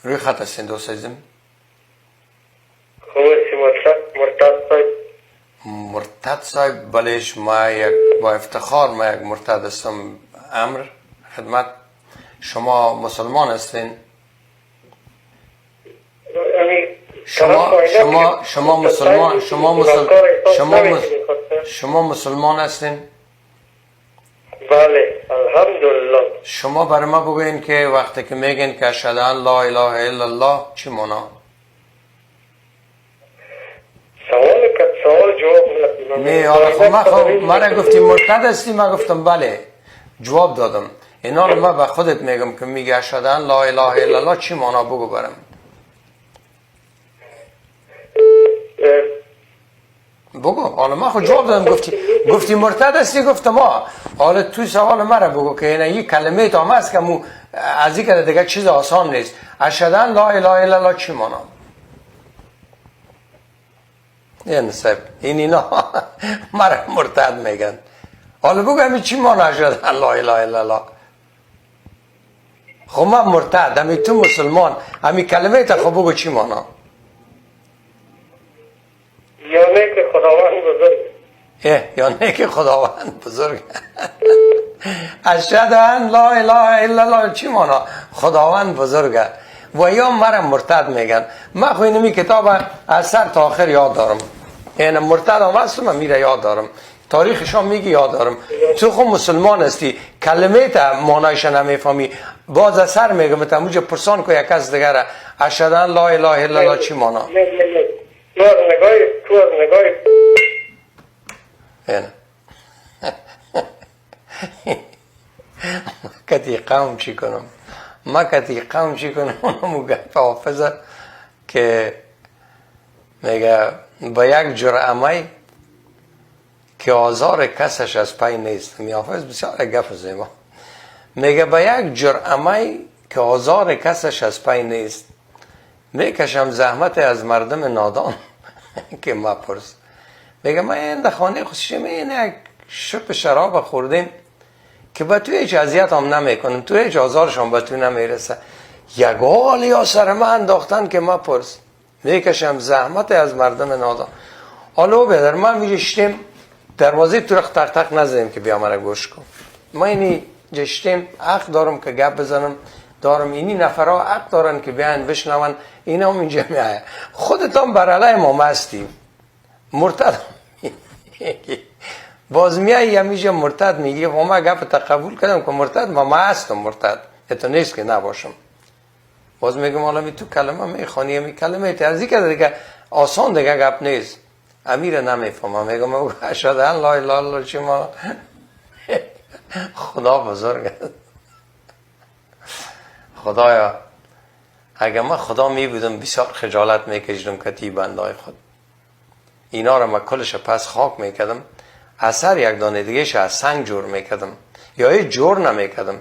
روی خط هستین دوست عزیزم؟ خوشی مرتد صاحب. مرتد صاحب بلش ما یک با افتخار ما یک مرتد هستم. امر خدمت شما مسلمان هستین؟ شما مسلمان هستین؟ بله الحمدلله. شما برای ما بگوین که وقتی که میگین که اشهد ان لا اله الا الله چی معنا؟ سوال جواب ندادم. نه حالا مرا گفتی مرتد هستی، من گفتم بله جواب دادم. اینا رو من به خودت میگم که میگه اشهد ان لا اله الا الله چی معنا بگو برام. بگو. حالا من خود جواب دادم. گفتی مرتد هستی، گفتم حالا تو سوال مرا بگو که اینا یک کلمه تا هست که از این که دیگه چیز آسان نیست. اشهد ان لا اله الا الله چی معنا؟ این صاحب اینا مرا مرتد میگن. حالا بگو همین چی معنا اشهد ان لا اله الا الله؟ خب من مرتد، همین تو مسلمان، همین کلمه تا خب بگو چی معنا؟ یا نه که خداوند بزرگ. یا نه که خداوند بزرگ. اشهد ان لا اله الا الله چی معنا؟ خداوند بزرگه. و یا مرا مرتد میگن. من خو اینمی کتاب از سر تا آخر یاد دارم. این مرتد هم هستم، من میره یاد دارم. تاریخشان میگی یاد دارم. تو خو مسلمان هستی، کلمه تا معنایش نمیفهمی، باز از سر میگم تا موجه پرسان که یک کس دیگر اشهد ان لا اله الا الله چی معنا؟ تو از نگاه این کتی قوم چی کنم؟ ما کتی قوم چی کنم؟ اونمو گفت حافظه که میگه با یک جرعمه که آزار کسش از پای نیست. می حافظ بسیار گفت زیبا. میگه با یک جرعمه که آزار کسش از پای نیست، میکشم زحمت از مردم نادان که ما پرس. میگه ما این در خانه خودشیم این یک شپ شراب خوردیم که با تو هیچ اذیت هم نمیکنم، تو هیچ آزارشان با تو نمیرسه. یک حال یا سر من انداختن که ما پرس، میکشم زحمت از مردم نادان. حالا بدر ما میجشتیم دروازه تو رخ تق تق نزدیم که بیا مرا گوش کن. ما اینی جشتیم حق دارم که گپ بزنم، دارم اینی نفرها حق دارن که بیان بشنون. اینا هم اینجا میایه خودتان بر علیه ما مستی مرتد باز میایی همیشه مرتد میگی. و ما گپ تا قبول کردم که مرتد ما هستم مرتد، تو نیست که نباشم. باز میگم حالا می تو کلمه میخوانی می کلمه ترزی کرده دیگه آسان دیگه گپ نیست. امیر نمیفهمم. میگم اشهد ان لا اله الا الله چی ما؟ خدا بزرگ. خدایا اگر من خدا می بودم بسیار خجالت میکشیدم که تی بندای خود اینا را من کلش پس خاک میکردم، اثر یک دانه دیگه از سنگ جور میکردم یا هیچ جور نمیکردم.